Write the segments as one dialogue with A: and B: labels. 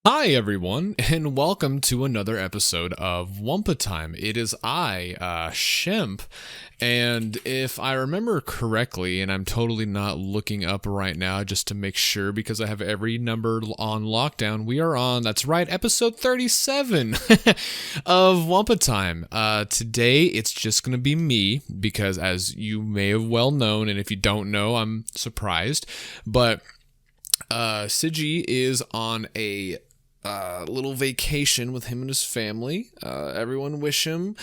A: Hi, everyone, and welcome to another episode of Wumpa Time. It is I, Shemp, and if I remember correctly, and I'm totally not looking up right now just to make sure because I have every number on lockdown, we are on, that's right, episode 37 of Wumpa Time. Today, it's just going to be me because as you may have well known, and if you don't know, I'm surprised, but Siji is on a little vacation with him and his family. Everyone wish him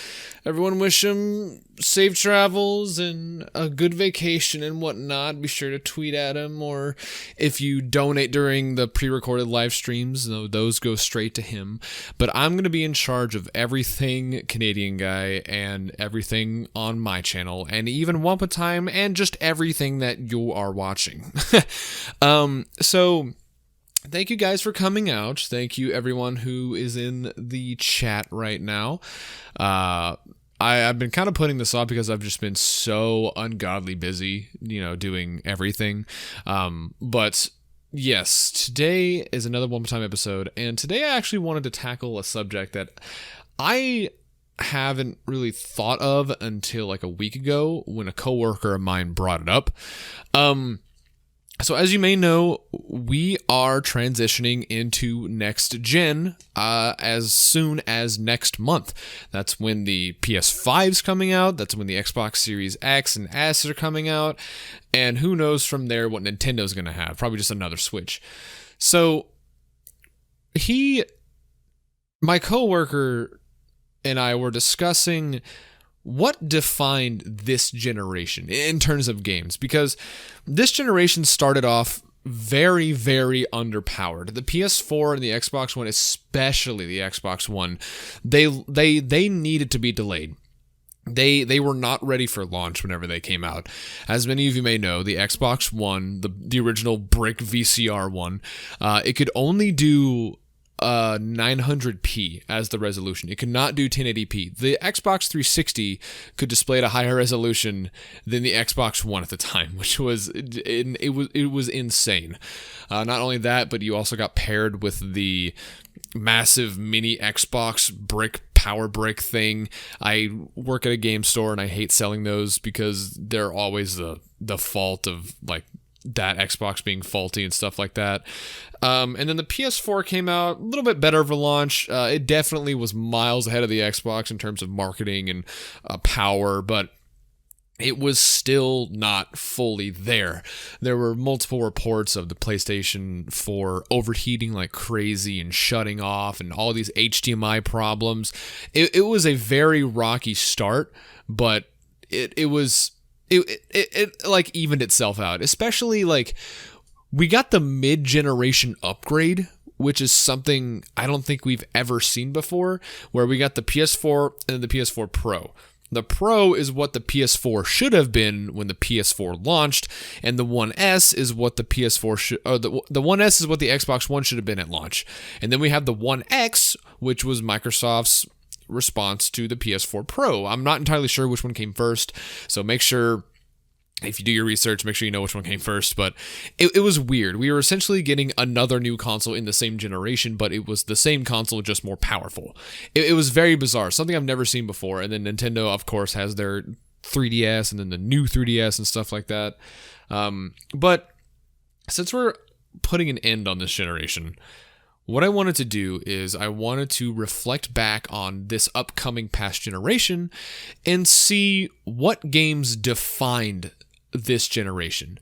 A: safe travels and a good vacation and whatnot. Be sure to tweet at him, or if you donate during the pre-recorded live streams, those go straight to him. But I'm going to be in charge of everything Canadian Guy and everything on my channel, and even Wumpa Time, and just everything that you are watching. So thank you guys for coming out. Thank you everyone who is in the chat right now. I've been kind of putting this off because I've just been so ungodly busy, doing everything. But yes, today is another One More Time episode, and today I actually wanted to tackle a subject that I haven't really thought of until like a week ago when a coworker of mine brought it up. So as you may know, we are transitioning into next gen as soon as next month. That's when the PS5's coming out. That's when the Xbox Series X and S are coming out. And who knows from there what Nintendo's going to have. Probably just another Switch. So my coworker and I were discussing what defined this generation in terms of games, because this generation started off very, very underpowered. The PS4 and the Xbox One, especially the Xbox One, they needed to be delayed. They were not ready for launch whenever they came out. As many of you may know, the Xbox One, the original brick VCR one, it could only do 900p as the resolution. It could not do 1080p. The Xbox 360 could display at a higher resolution than the Xbox One at the time, which was it was insane. Not only that, but you also got paired with the massive mini Xbox power brick thing. I work at a game store and I hate selling those because they're always the fault of like that Xbox being faulty and stuff like that. And then the PS4 came out a little bit better of a launch. It definitely was miles ahead of the Xbox in terms of marketing and power, but it was still not fully there. There were multiple reports of the PlayStation 4 overheating like crazy and shutting off and all these HDMI problems. It was a very rocky start, but it like evened itself out, especially like we got the mid-generation upgrade, which is something I don't think we've ever seen before, where we got the PS4 and the PS4 Pro. The Pro is what the PS4 should have been when the PS4 launched, and the One S is what the PS4 should, or the One S is what the Xbox One should have been at launch. And then we have the One X, which was Microsoft's response to the PS4 Pro. I'm not entirely sure which one came first, so make sure, if you do your research, make sure you know which one came first, but it was weird. We were essentially getting another new console in the same generation, but it was the same console, just more powerful. It was very bizarre, something I've never seen before, and then Nintendo, of course, has their 3DS, and then the new 3DS and stuff like that. But since we're putting an end on this generation, what I wanted to do is I wanted to reflect back on this upcoming past generation and see what games defined this generation.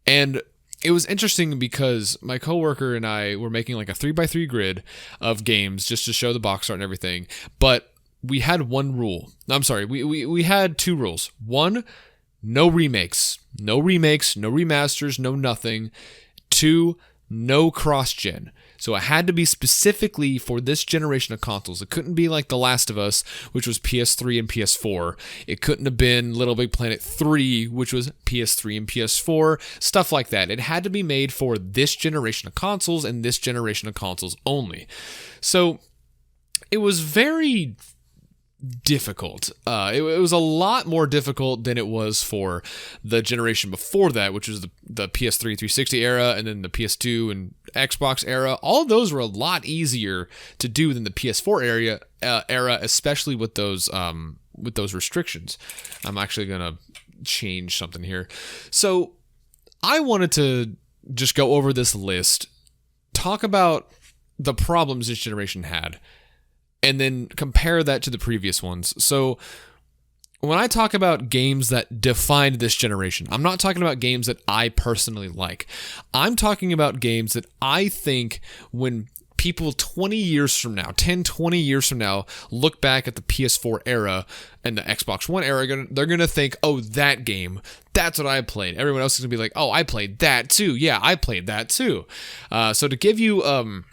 A: And it was interesting because my coworker and I were making like a 3x3 grid of games just to show the box art and everything. But we had one rule. I'm sorry, we had two rules. One, no remakes. No remakes, no remasters, no nothing. Two, no cross-gen. So it had to be specifically for this generation of consoles. It couldn't be like The Last of Us, which was PS3 and PS4. It couldn't have been Little Big Planet 3, which was PS3 and PS4, stuff like that. It had to be made for this generation of consoles and this generation of consoles only. So it was very difficult. It was a lot more difficult than it was for the generation before that, which was the PS3 360 era, and then the PS2 and Xbox era. All of those were a lot easier to do than the PS4 era, especially with those restrictions. I'm actually gonna change something here. So I wanted to just go over this list, talk about the problems this generation had, and then compare that to the previous ones. So when I talk about games that defined this generation, I'm not talking about games that I personally like. I'm talking about games that I think when people 20 years from now, 10, 20 years from now, look back at the PS4 era and the Xbox One era, they're going to think, oh, that game, that's what I played. Everyone else is going to be like, oh, I played that too. Yeah, I played that too. So to give you an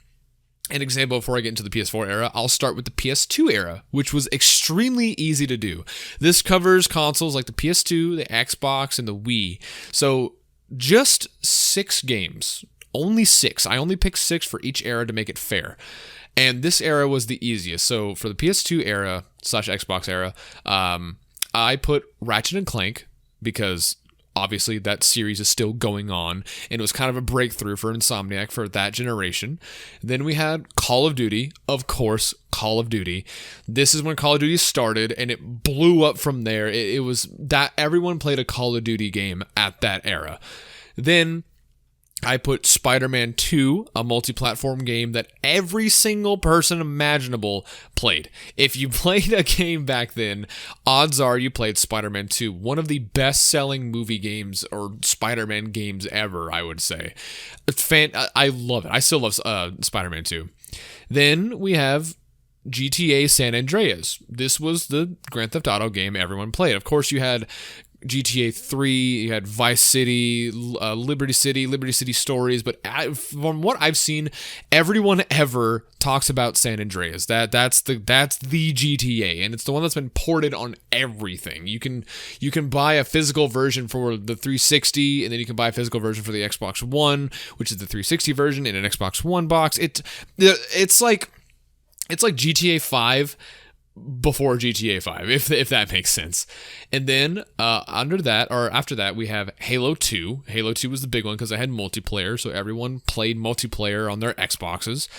A: example before I get into the PS4 era, I'll start with the PS2 era, which was extremely easy to do. This covers consoles like the PS2, the Xbox, and the Wii. So just 6 games. Only 6. I only picked 6 for each era to make it fair. And this era was the easiest. So for the PS2 era / Xbox era, I put Ratchet and Clank because obviously that series is still going on, and it was kind of a breakthrough for Insomniac for that generation. Then we had Call of Duty, of course, Call of Duty. This is when Call of Duty started, and it blew up from there. It was that everyone played a Call of Duty game at that era. Then I put Spider-Man 2, a multi-platform game that every single person imaginable played. If you played a game back then, odds are you played Spider-Man 2, one of the best-selling movie games or Spider-Man games ever, I would say. I love it. I still love Spider-Man 2. Then we have GTA San Andreas. This was the Grand Theft Auto game everyone played. Of course, you had GTA 3, you had Vice City, Liberty City Stories, but from what I've seen, everyone ever talks about San Andreas. That's the GTA, and it's the one that's been ported on everything. You can buy a physical version for the 360, and then you can buy a physical version for the Xbox One, which is the 360 version in an Xbox One box. It's like GTA 5 before GTA 5, if that makes sense. And then after that, we have Halo 2. Halo 2 was the big one because I had multiplayer, so everyone played multiplayer on their Xboxes.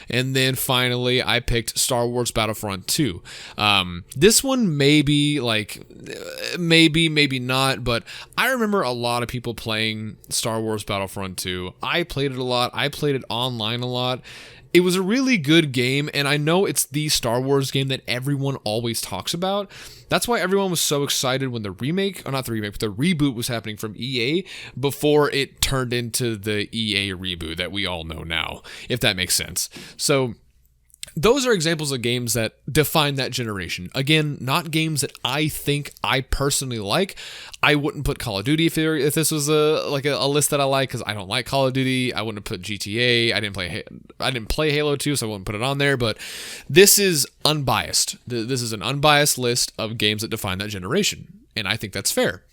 A: And then finally, I picked Star Wars Battlefront 2. This one maybe not, but I remember a lot of people playing Star Wars Battlefront 2. I played it a lot. I played it online a lot. It was a really good game, and I know it's the Star Wars game that everyone always talks about. That's why everyone was so excited when the reboot was happening from EA before it turned into the EA reboot that we all know now, if that makes sense. So those are examples of games that define that generation. Again, not games that I think I personally like. I wouldn't put Call of Duty if this was a list that I like, because I don't like Call of Duty. I wouldn't have put GTA. I didn't play Halo 2, so I wouldn't put it on there. But this is unbiased. This is an unbiased list of games that define that generation, and I think that's fair.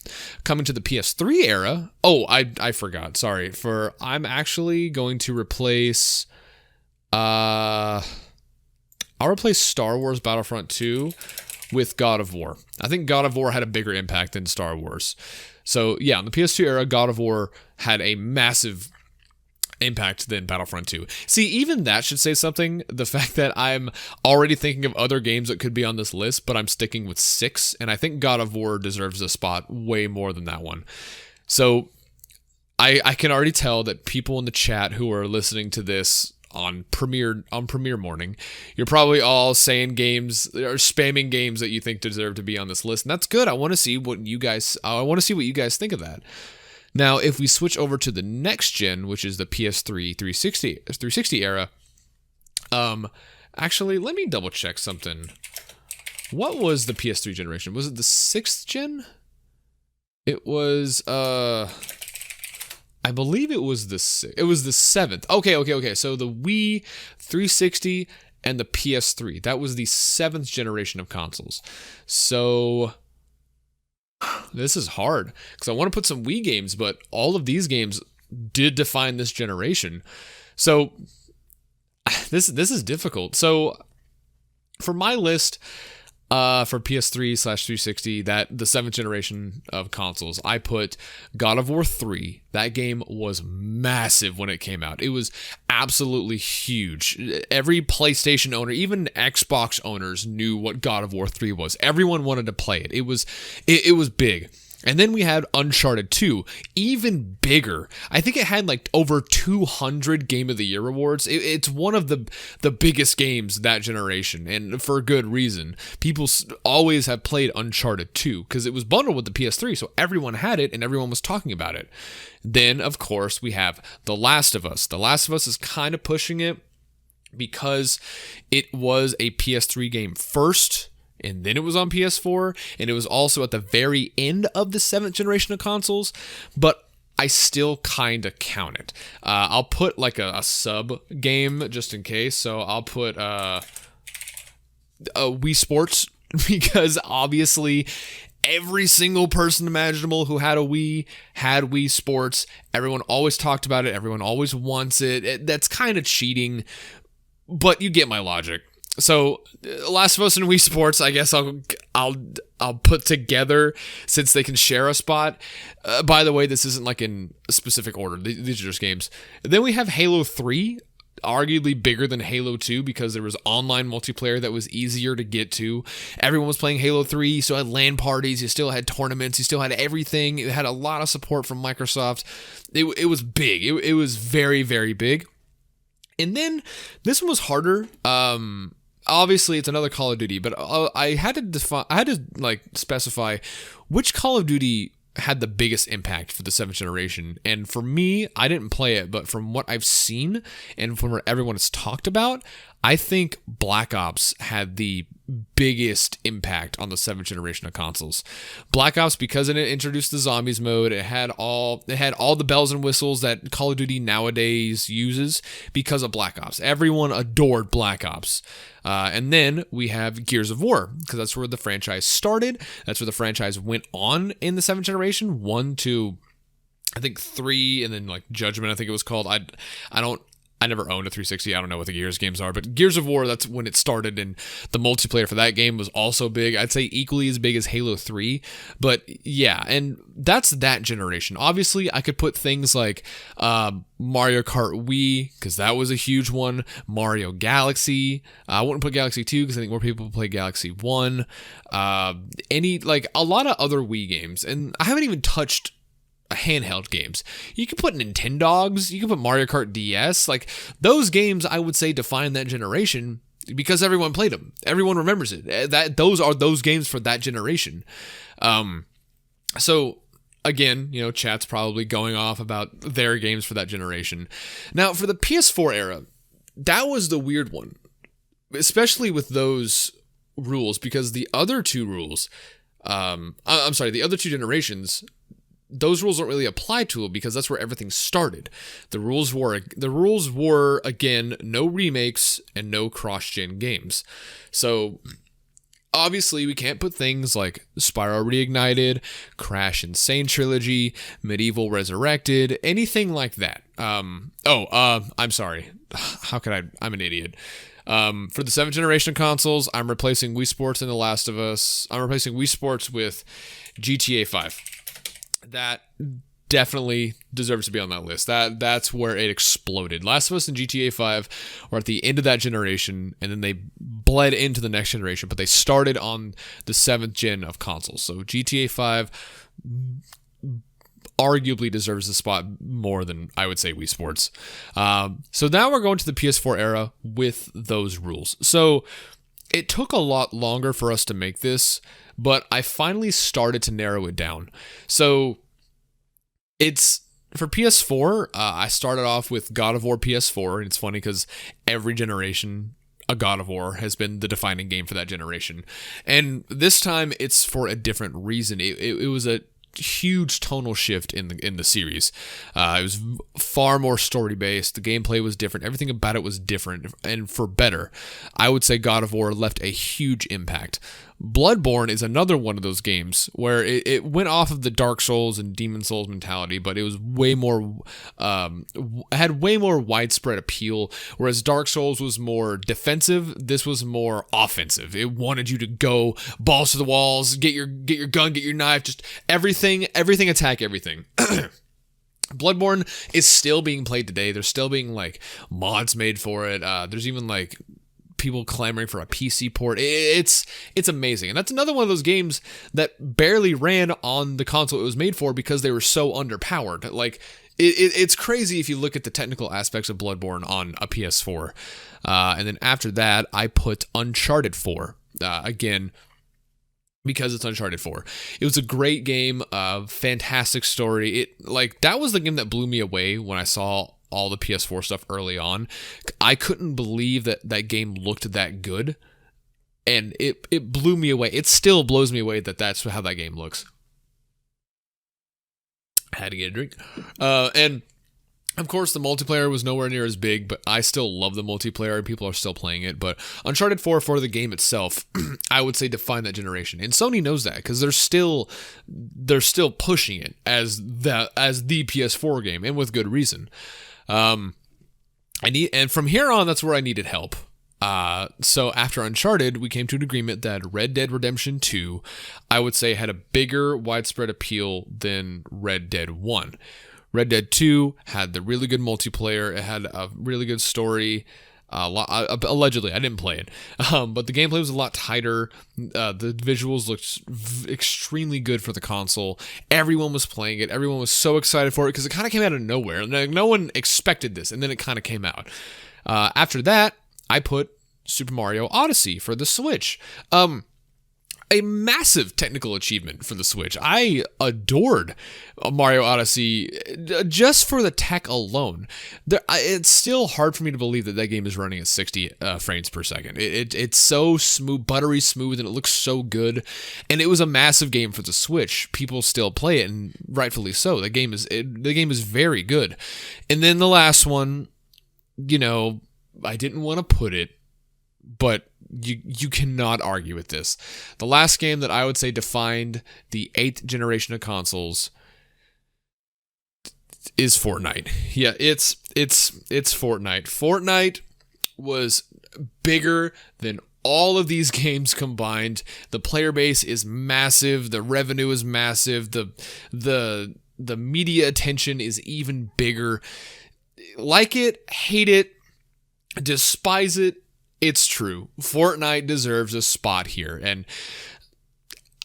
A: Coming to the PS3 era. Oh, I forgot. Sorry. I'm actually going to replace. I'll replace Star Wars Battlefront 2 with God of War. I think God of War had a bigger impact than Star Wars. So yeah, in the PS2 era, God of War had a massive impact than Battlefront 2. See, even that should say something. The fact that I'm already thinking of other games that could be on this list, but I'm sticking with 6, and I think God of War deserves a spot way more than that one. So I can already tell that people in the chat who are listening to this on premiere morning, you're probably all saying games or spamming games that you think deserve to be on this list, and that's good. I want to see what you guys think of that. Now, if we switch over to the next gen, which is the PS3 360 era, actually, let me double check something. What was the PS3 generation? Was it the 6th gen? It was I believe it was the 7th. Okay. So the Wii 360 and the PS3. That was the 7th generation of consoles. So this is hard because I want to put some Wii games, but all of these games did define this generation. So this is difficult. So for my list, For PS3/360, that the 7th generation of consoles, I put God of War 3. That game was massive when it came out. It was absolutely huge. Every PlayStation owner, even Xbox owners, knew what God of War 3 was. Everyone wanted to play it. It was big. And then we had Uncharted 2, even bigger. I think it had like over 200 Game of the Year awards. It's one of the biggest games that generation, and for good reason. People always have played Uncharted 2 because it was bundled with the PS3, so everyone had it and everyone was talking about it. Then, of course, we have The Last of Us. The Last of Us is kind of pushing it because it was a PS3 game first, and then it was on PS4, and it was also at the very end of the 7th generation of consoles, but I still kind of count it. I'll put like a sub game just in case, so I'll put Wii Sports, because obviously every single person imaginable who had a Wii had Wii Sports. Everyone always talked about it. Everyone always wants it. That's kind of cheating, but you get my logic. So, Last of Us and Wii Sports, I guess I'll put together since they can share a spot. By the way, this isn't like in a specific order. These are just games. Then we have Halo 3, arguably bigger than Halo 2 because there was online multiplayer that was easier to get to. Everyone was playing Halo 3. You still had LAN parties. You still had tournaments. You still had everything. It had a lot of support from Microsoft. It was big. It was very, very big. And then this one was harder. Obviously, it's another Call of Duty, but I had to specify which Call of Duty had the biggest impact for the 7th generation. And for me, I didn't play it, but from what I've seen and from what everyone has talked about, I think Black Ops had the biggest impact on the 7th generation of consoles. Black Ops, because it introduced the zombies mode, it had all the bells and whistles that Call of Duty nowadays uses because of Black Ops. Everyone adored Black Ops. And then we have Gears of War, because that's where the franchise started. That's where the franchise went on in the 7th generation, 1 to I think 3, and then like Judgment, I think it was called. I never owned a 360. I don't know what the Gears games are, but Gears of War, that's when it started, and the multiplayer for that game was also big. I'd say equally as big as Halo 3, but yeah, and that's that generation. Obviously, I could put things like Mario Kart Wii, because that was a huge one, Mario Galaxy. I wouldn't put Galaxy 2, because I think more people play Galaxy 1. A lot of other Wii games, and I haven't even touched handheld games. You can put Nintendogs, you can put Mario Kart DS, like those games I would say define that generation because everyone played them. Everyone remembers it. Those are those games for that generation. So again, chat's probably going off about their games for that generation. Now for the PS4 era, that was the weird one, especially with those rules, because the other two rules, the other two generations, those rules don't really apply to it because that's where everything started. The rules were again no remakes and no cross-gen games. So obviously we can't put things like Spyro Reignited, Crash Insane Trilogy, Medieval Resurrected, anything like that. I'm sorry. How could I? I'm an idiot. For the 7th generation consoles, I'm replacing Wii Sports and The Last of Us. I'm replacing Wii Sports with GTA 5. That definitely deserves to be on that list. That's where it exploded. Last of Us and GTA 5 were at the end of that generation, and then they bled into the next generation, but they started on the 7th gen of consoles. So GTA 5 arguably deserves the spot more than I would say Wii Sports. So now we're going to the PS4 era with those rules. So it took a lot longer for us to make this, but I finally started to narrow it down. So it's for PS4, I started off with God of War PS4, and it's funny because every generation, a God of War has been the defining game for that generation. And this time it's for a different reason. It was huge tonal shift in the series. It was far more story based. The gameplay was different. Everything about it was different, and for better. I would say God of War left a huge impact. Bloodborne is another one of those games where it went off of the Dark Souls and Demon Souls mentality, but it was way more, had way more widespread appeal. Whereas Dark Souls was more defensive, this was more offensive. It wanted you to go balls to the walls, get your gun, get your knife, just everything attack everything. Bloodborne is still being played today. There's still being like mods made for it. There's even like people clamoring for a PC port. It's amazing. And that's another one of those games that barely ran on the console it was made for because they were so underpowered. Like, it's crazy if you look at the technical aspects of Bloodborne on a PS4. And then after that, I put Uncharted 4. Again, because it's Uncharted 4. It was a great game, fantastic story. That was the game that blew me away when I saw all the PS4 stuff early on. I couldn't believe that game looked that good, and it blew me away. It still blows me away that's how that game looks. I had to get a drink. And of course, the multiplayer was nowhere near as big, but I still love the multiplayer, and people are still playing it. But Uncharted 4 for the game itself, I would say defined that generation. And Sony knows that because they're still pushing it as the PS4 game, and with good reason. And from here on, that's where I needed help. So after Uncharted, we came to an agreement that Red Dead Redemption 2, I would say, had a bigger widespread appeal than Red Dead 1. Red Dead 2 had the really good multiplayer. It had a really good story. Allegedly, I didn't play it, but the gameplay was a lot tighter. The visuals looked extremely good for the console. Everyone was playing it. Everyone was so excited for it because it kind of came out of nowhere. Like, no one expected this, and then it kind of came out. After that, I put Super Mario Odyssey for the Switch. A massive technical achievement for the Switch. I adored Mario Odyssey just for the tech alone. It's still hard for me to believe that game is running at 60 frames per second. It's so smooth, buttery smooth, and it looks so good. And it was a massive game for the Switch. People still play it, and rightfully so. The game is very good. And then the last one, I didn't want to put it, but you cannot argue with this. The last game that I would say defined the 8th generation of consoles is Fortnite. Yeah, it's Fortnite. Fortnite was bigger than all of these games combined. The player base is massive. The revenue is massive. The media attention is even bigger. Like it, hate it, despise it. It's true. Fortnite deserves a spot here.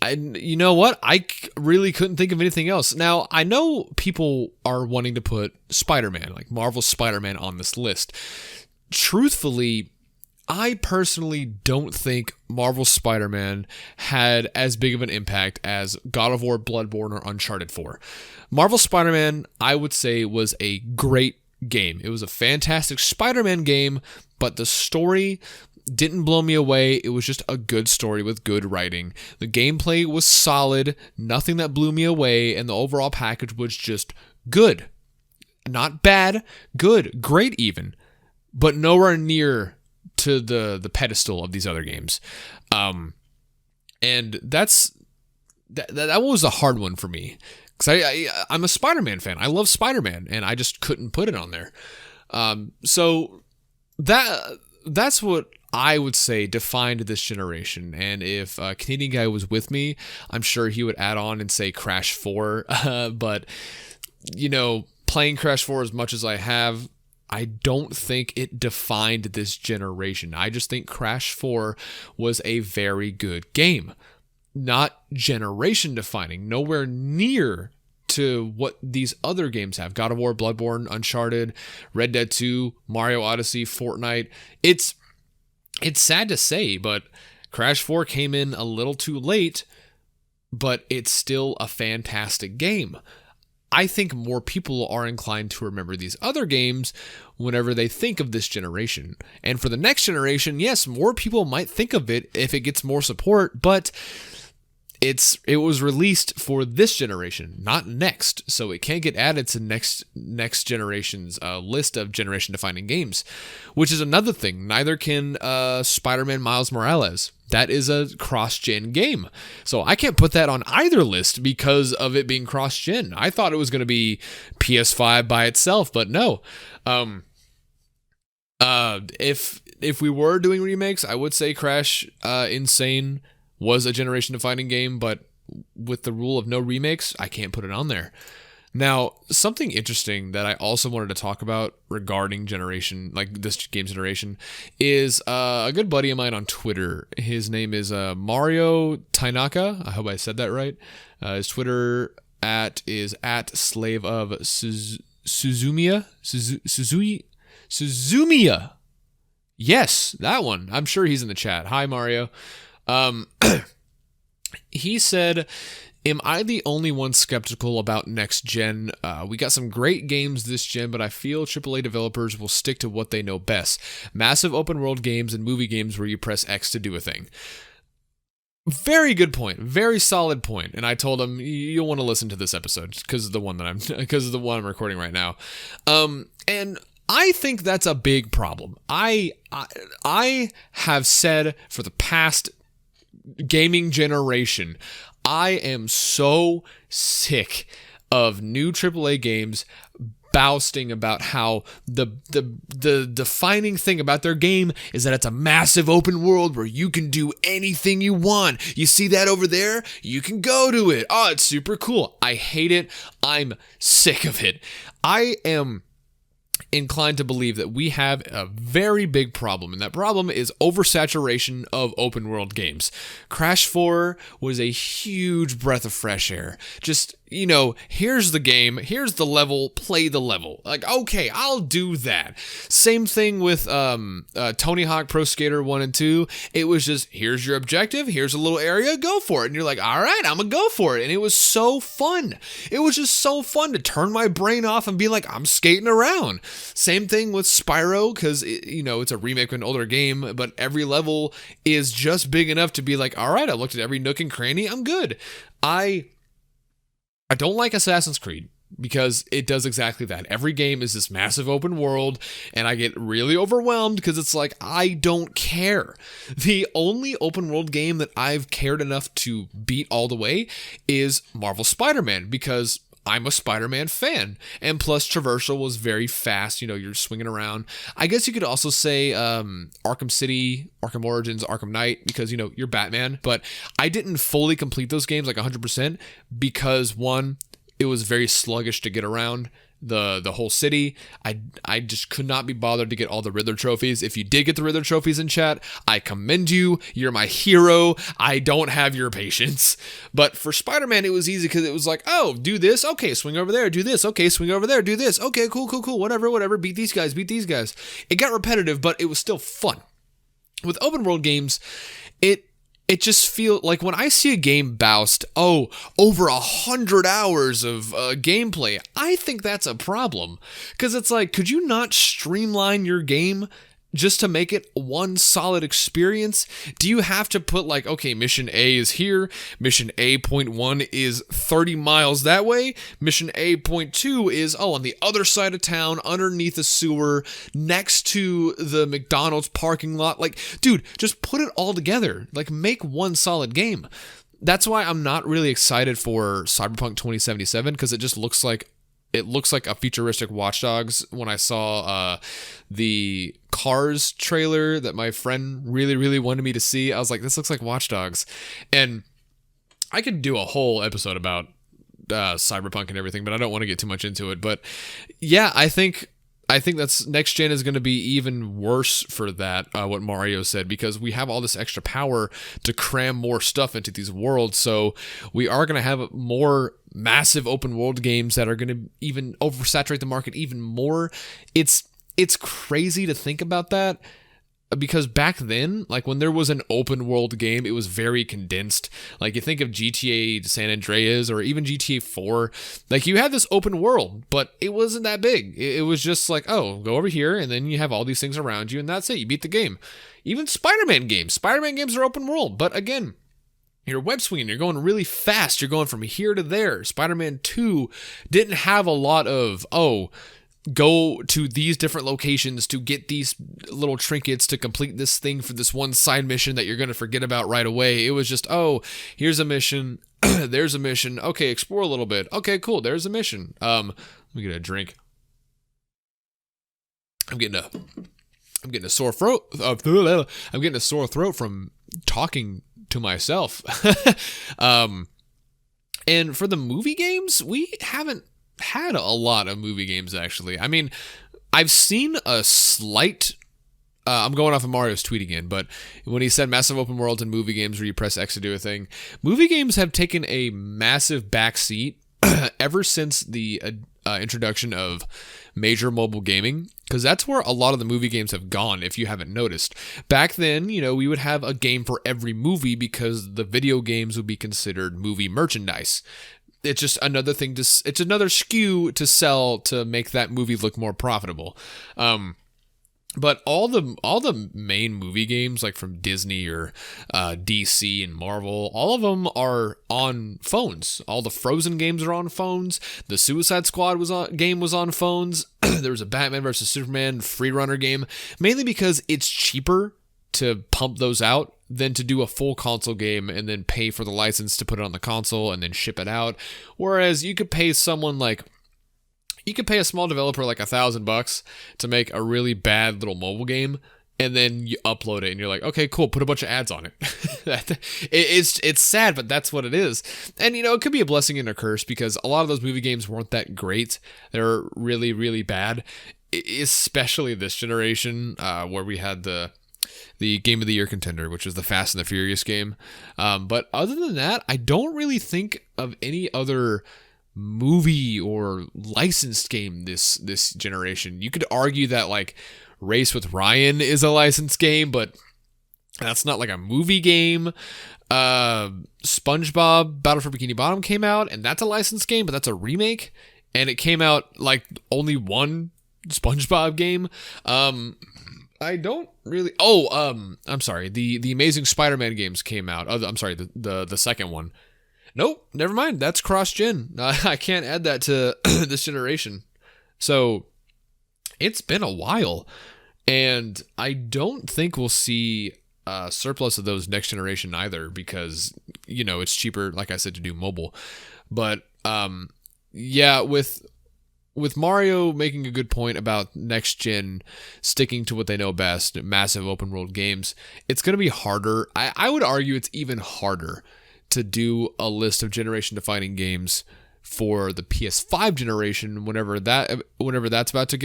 A: And you know what? I really couldn't think of anything else. Now, I know people are wanting to put Spider-Man, like Marvel's Spider-Man, on this list. Truthfully, I personally don't think Marvel's Spider-Man had as big of an impact as God of War, Bloodborne, or Uncharted 4. Marvel's Spider-Man, I would say, was a great game. It was a fantastic Spider-Man game, but the story didn't blow me away. It was just a good story with good writing. The gameplay was solid, nothing that blew me away, and the overall package was just good. Not bad, good, great even, but nowhere near to the pedestal of these other games. And that was a hard one for me. Because I'm a Spider-Man fan. I love Spider-Man, and I just couldn't put it on there. So that's what I would say defined this generation. And if a Canadian guy was with me, I'm sure he would add on and say Crash 4. But, playing Crash 4 as much as I have, I don't think it defined this generation. I just think Crash 4 was a very good game. Not generation defining, nowhere near to what these other games have. God of War, Bloodborne, Uncharted, Red Dead 2, Mario Odyssey, Fortnite. It's sad to say, but Crash 4 came in a little too late, but it's still a fantastic game. I think more people are inclined to remember these other games whenever they think of this generation. And for the next generation, yes, more people might think of it if it gets more support, but it was released for this generation, not next, so it can't get added to next generation's list of generation defining games, which is another thing. Neither can Spider-Man Miles Morales. That is a cross-gen game, so I can't put that on either list because of it being cross-gen. I thought it was going to be PS5 by itself, but no. If we were doing remakes, I would say Crash Insane was a generation-defining game, but with the rule of no remakes, I can't put it on there. Now, something interesting that I also wanted to talk about regarding generation, like this game's generation, is a good buddy of mine on Twitter. His name is Mario Tainaka. I hope I said that right. His Twitter is at slave of Suzumiya. Suzumiya. Yes, that one. I'm sure he's in the chat. Hi, Mario. He said, am I the only one skeptical about next gen? We got some great games this gen, but I feel AAA developers will stick to what they know best. Massive open world games and movie games where you press X to do a thing. Very good point. Very solid point. And I told him, you'll want to listen to this episode because of the one I'm recording right now. And I think that's a big problem. I have said for the past gaming generation, I am so sick of new AAA games boasting about how the defining thing about their game is that it's a massive open world where you can do anything you want. You see that over there? You can go to it. Oh, it's super cool. I hate it. I'm sick of it. I am inclined to believe that we have a very big problem, and that problem is oversaturation of open world games. Crash 4 was a huge breath of fresh air. Just, here's the game, here's the level, play the level. Like, okay, I'll do that. Same thing with Tony Hawk Pro Skater 1 and 2. It was just, here's your objective, here's a little area, go for it. And you're like, all right, I'm gonna go for it. And it was so fun. It was just so fun to turn my brain off and be like, I'm skating around. Same thing with Spyro, because it's a remake of an older game, but every level is just big enough to be like, all right, I looked at every nook and cranny, I'm good. I don't like Assassin's Creed because it does exactly that. Every game is this massive open world, and I get really overwhelmed because it's like, I don't care. The only open world game that I've cared enough to beat all the way is Marvel Spider-Man, because I'm a Spider-Man fan, and plus traversal was very fast. You're swinging around. I guess you could also say Arkham City, Arkham Origins, Arkham Knight, because you're Batman. But I didn't fully complete those games like 100% because one, it was very sluggish to get around the whole city. I just could not be bothered to get all the Riddler trophies. If you did get the Riddler trophies in chat, I commend you. You're my hero. I don't have your patience. But for Spider-Man, it was easy because it was like, oh, do this. Okay, swing over there. Do this. Okay, swing over there. Do this. Okay, cool. Whatever. Beat these guys. It got repetitive, but it was still fun. With open world games, it just feels like when I see a game boast, over 100 hours of gameplay, I think that's a problem. Because it's like, could you not streamline your game just to make it one solid experience? Do you have to put like, okay, mission A is here, mission A.1 is 30 miles that way, mission A.2 is, on the other side of town, underneath a sewer, next to the McDonald's parking lot? Like, dude, just put it all together. Like, make one solid game. That's why I'm not really excited for Cyberpunk 2077, because it just looks like a futuristic Watch Dogs. When I saw the Cars trailer that my friend really, really wanted me to see, I was like, this looks like Watch Dogs. And I could do a whole episode about Cyberpunk and everything, but I don't want to get too much into it. But yeah, I think that's next gen is going to be even worse for that, what Mario said, because we have all this extra power to cram more stuff into these worlds. So we are going to have more massive open world games that are going to even oversaturate the market even more. It's crazy to think about that, because back then, like when there was an open world game, it was very condensed. Like you think of GTA San Andreas or even GTA 4, like you had this open world, but it wasn't that big. It was just like, go over here, and then you have all these things around you, and that's it. You beat the game. Even Spider-Man games are open world, but again, You're web swinging, you're going really fast, you're going from here to there. Spider-Man 2 didn't have a lot of, go to these different locations to get these little trinkets to complete this thing for this one side mission that you're going to forget about right away. It was just, here's a mission, there's a mission, okay, explore a little bit, okay, cool, there's a mission. Let me get a drink. I'm getting a sore throat. I'm getting a sore throat from talking to myself. And for the movie games, we haven't had a lot of movie games, actually. I mean, I've seen a slight... I'm going off of Mario's tweet again, but when he said massive open worlds in movie games where you press X to do a thing, movie games have taken a massive backseat ever since the introduction of major mobile gaming, because that's where a lot of the movie games have gone, if you haven't noticed. Back then, we would have a game for every movie because the video games would be considered movie merchandise. It's just another thing it's another SKU to sell to make that movie look more profitable. But all the main movie games, like from Disney or DC and Marvel, all of them are on phones. All the Frozen games are on phones. The Suicide Squad game was on phones. There was a Batman vs Superman freerunner game, mainly because it's cheaper to pump those out than to do a full console game and then pay for the license to put it on the console and then ship it out. Whereas you could pay someone like... You could pay a small developer like $1,000 to make a really bad little mobile game, and then you upload it, and you're like, okay, cool, put a bunch of ads on it. It's sad, but that's what it is. And, it could be a blessing and a curse, because a lot of those movie games weren't that great. They're really, really bad, especially this generation, where we had the Game of the Year contender, which was the Fast and the Furious game. But other than that, I don't really think of any other movie or licensed game this generation. You could argue that like Race with Ryan is a licensed game, but that's not like a movie game. SpongeBob Battle for Bikini Bottom came out, and that's a licensed game, but that's a remake, and it came out like only one SpongeBob game. I don't really... I'm sorry. The Amazing Spider-Man games came out. I'm sorry, the second one. Nope, never mind. That's cross-gen. I can't add that to this generation. So, it's been a while. And I don't think we'll see a surplus of those next generation either, because, it's cheaper, like I said, to do mobile. But, yeah, with Mario making a good point about next gen sticking to what they know best, massive open world games, it's going to be harder. I would argue it's even harder to do a list of generation defining games for the PS5 generation whenever that's about to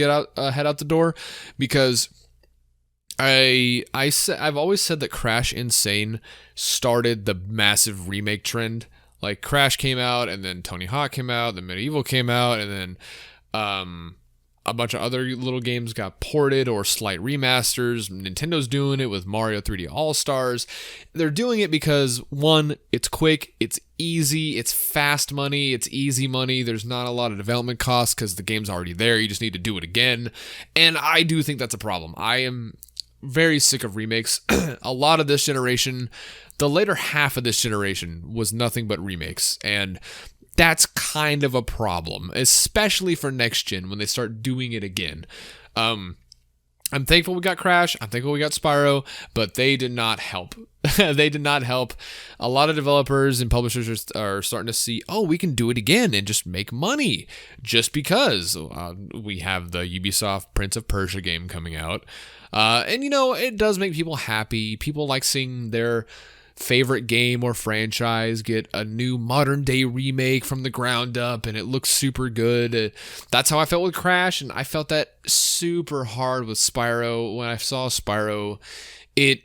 A: head out the door, because I've always said that Crash Insane started the massive remake trend. Like Crash came out, and then Tony Hawk came out, then Medieval came out, and then a bunch of other little games got ported or slight remasters. Nintendo's doing it with Mario 3D All-Stars. They're doing it because, one, it's quick, it's easy, it's fast money, it's easy money. There's not a lot of development costs because the game's already there. You just need to do it again. And I do think that's a problem. I am very sick of remakes. A lot of this generation, the later half of this generation, was nothing but remakes. And that's kind of a problem, especially for next gen when they start doing it again. I'm thankful we got Crash. I'm thankful we got Spyro, but they did not help. They did not help. A lot of developers and publishers are starting to see, we can do it again and just make money just because we have the Ubisoft Prince of Persia game coming out. And, it does make people happy. People like seeing their favorite game or franchise get a new modern day remake from the ground up, and it looks super good. That's how I felt with Crash, and I felt that super hard with Spyro. When I saw Spyro, it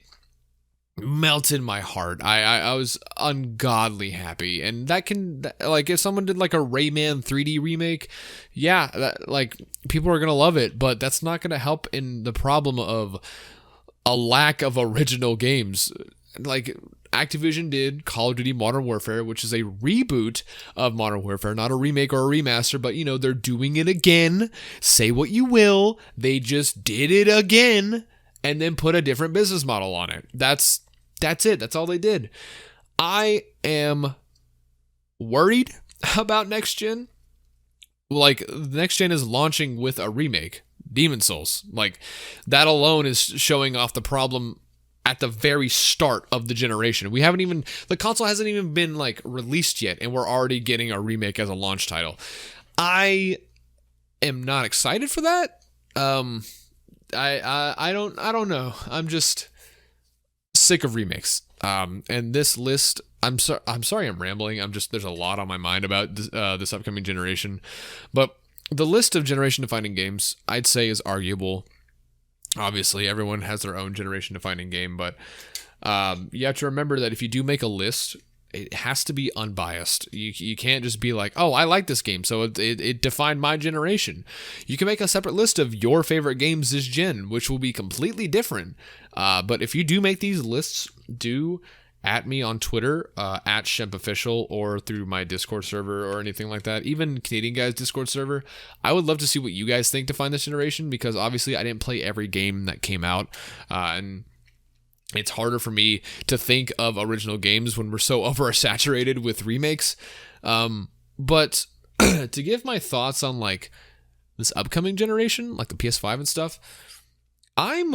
A: melted my heart. I was ungodly happy, and if someone did like a Rayman 3D remake, people are gonna love it, but that's not gonna help in the problem of a lack of original games. Like Activision did Call of Duty Modern Warfare, which is a reboot of Modern Warfare, not a remake or a remaster, but they're doing it again. Say what you will, they just did it again and then put a different business model on it. That's it. That's all they did. I am worried about next gen. Like, next gen is launching with a remake, Demon Souls. Like, that alone is showing off the problem at the very start of the generation. The console hasn't even been like released yet, and we're already getting a remake as a launch title. I am not excited for that. I don't know. I'm just sick of remakes. And this list, I'm sorry I'm rambling. There's a lot on my mind about this upcoming generation, but the list of generation defining games I'd say is arguable. Obviously, everyone has their own generation defining game, but you have to remember that if you do make a list, it has to be unbiased. You can't just be like, oh, I like this game, so it defined my generation. You can make a separate list of your favorite games this gen, which will be completely different. But if you do make these lists, do at me on Twitter, at Shemp Official, or through my Discord server or anything like that. Even Canadian Guy's Discord server. I would love to see what you guys think define this generation, because obviously I didn't play every game that came out, and it's harder for me to think of original games when we're so oversaturated with remakes. But to give my thoughts on like this upcoming generation, like the PS5 and stuff, I'm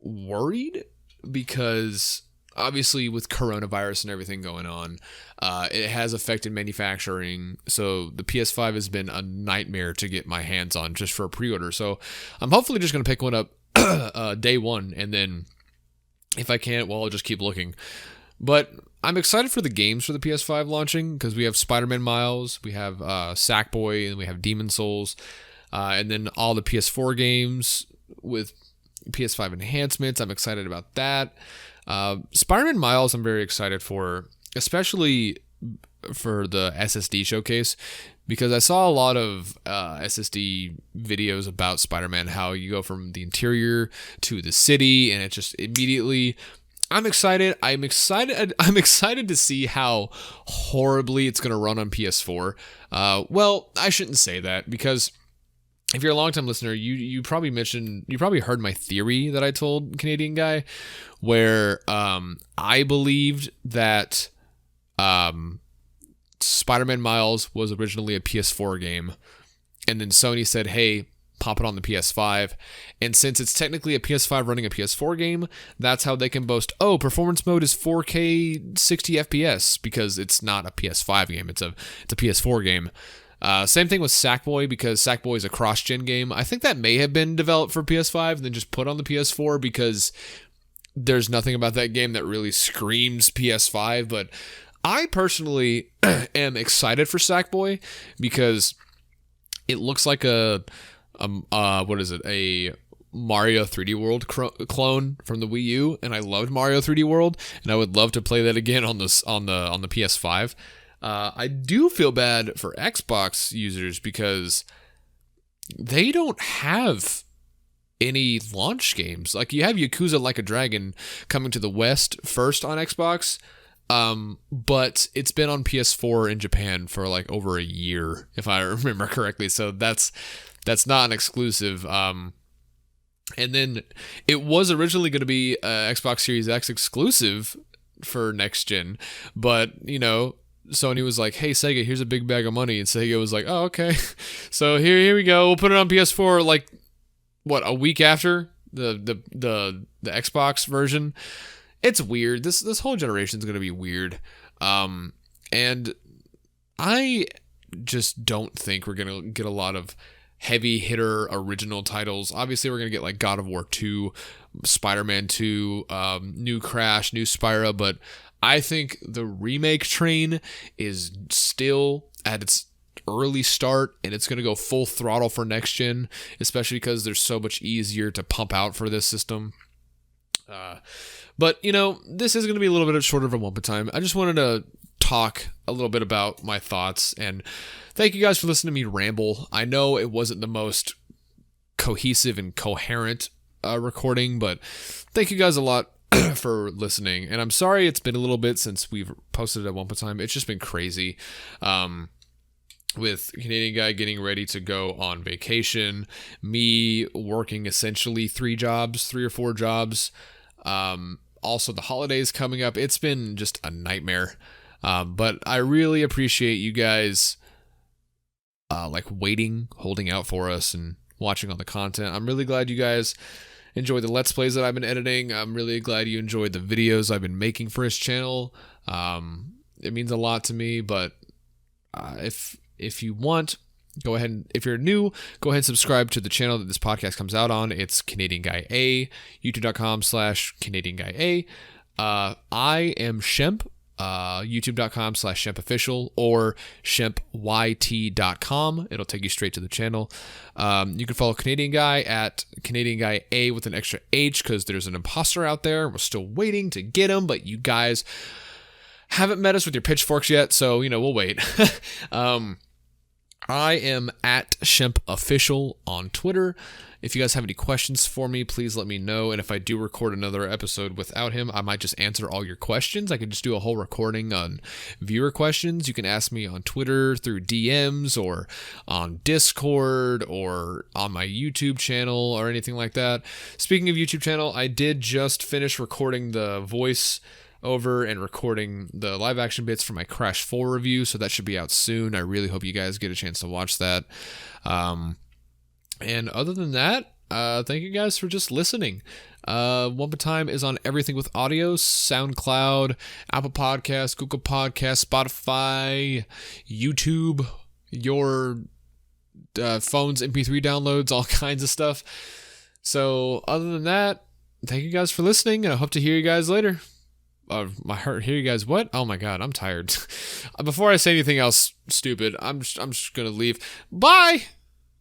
A: worried because obviously with coronavirus and everything going on, it has affected manufacturing. So the PS5 has been a nightmare to get my hands on just for a pre-order. So I'm hopefully just going to pick one up day one, and then if I can't, well, I'll just keep looking. But I'm excited for the games for the PS5 launching, because we have Spider-Man Miles, we have Sackboy, and we have Demon Souls, and then all the PS4 games with PS5 enhancements. I'm excited about that. Spider-Man Miles I'm very excited for, especially for the SSD showcase, because I saw a lot of SSD videos about Spider-Man, how you go from the interior to the city, and it just immediately... I'm excited to see how horribly it's going to run on PS4. Well, I shouldn't say that, because if you're a long-time listener, you probably heard my theory that I told Canadian Guy, where I believed that Spider-Man Miles was originally a PS4 game, and then Sony said, hey, pop it on the PS5, and since it's technically a PS5 running a PS4 game, that's how they can boast, oh, performance mode is 4K 60 FPS, because it's not a PS5 game, it's a PS4 game. Same thing with Sackboy, because Sackboy is a cross-gen game. I think that may have been developed for PS5 and then just put on the PS4, because there's nothing about that game that really screams PS5, but I personally am excited for Sackboy, because it looks like a Mario 3D World clone from the Wii U, and I loved Mario 3D World, and I would love to play that again on the PS5. I do feel bad for Xbox users, because they don't have any launch games. Like, you have Yakuza Like a Dragon coming to the West first on Xbox, but it's been on PS4 in Japan for like over a year, if I remember correctly. So that's not an exclusive. And then it was originally going to be Xbox Series X exclusive for next gen, but Sony was like, hey, Sega, here's a big bag of money, and Sega was like, oh, okay. So here we go. We'll put it on PS4 like a week after the Xbox version. It's weird. This whole generation is going to be weird. And I just don't think we're going to get a lot of heavy hitter original titles. Obviously, we're going to get like God of War 2, Spider-Man 2, new Crash, new Spyro, but I think the remake train is still at its early start, and it's going to go full throttle for next gen, especially because there's so much easier to pump out for this system. But this is going to be a little bit shorter of a Wumpa time. I just wanted to talk a little bit about my thoughts, and thank you guys for listening to me ramble. I know it wasn't the most cohesive and coherent recording, but thank you guys a lot for listening. And I'm sorry it's been a little bit since we've posted a Wumpa time. It's just been crazy. With Canadian Guy getting ready to go on vacation, me working essentially 3 or 4 jobs. also the holidays coming up. It's been just a nightmare. But I really appreciate you guys waiting, holding out for us, and watching all the content. I'm really glad you guys enjoy the Let's Plays that I've been editing. I'm really glad you enjoyed the videos I've been making for his channel. It means a lot to me, but if you want, go ahead and, if you're new, go ahead and subscribe to the channel that this podcast comes out on. It's Canadian Guy A, youtube.com/Canadian Guy A. I am Shemp, youtube.com/ShempOfficial or ShempYT.com. It'll take you straight to the channel. You can follow Canadian Guy at Canadian Guy A with an extra H because there's an imposter out there. We're still waiting to get him, but you guys haven't met us with your pitchforks yet, so, we'll wait. I am at Shemp Official on Twitter. If you guys have any questions for me, please let me know. And if I do record another episode without him, I might just answer all your questions. I could just do a whole recording on viewer questions. You can ask me on Twitter through DMs or on Discord or on my YouTube channel or anything like that. Speaking of YouTube channel, I did just finish recording the voice over and recording the live action bits for my Crash 4 review, so that should be out soon. I really hope you guys get a chance to watch that. And other than that, thank you guys for just listening. Wumpa Time is on everything with audio: SoundCloud, Apple Podcasts, Google Podcasts, Spotify, YouTube, your phone's MP3 downloads, all kinds of stuff. So other than that, thank you guys for listening, and I hope to hear you guys later. My heart, hear you guys what? Oh my god, I'm tired. Before I say anything else stupid, I'm just gonna leave. Bye!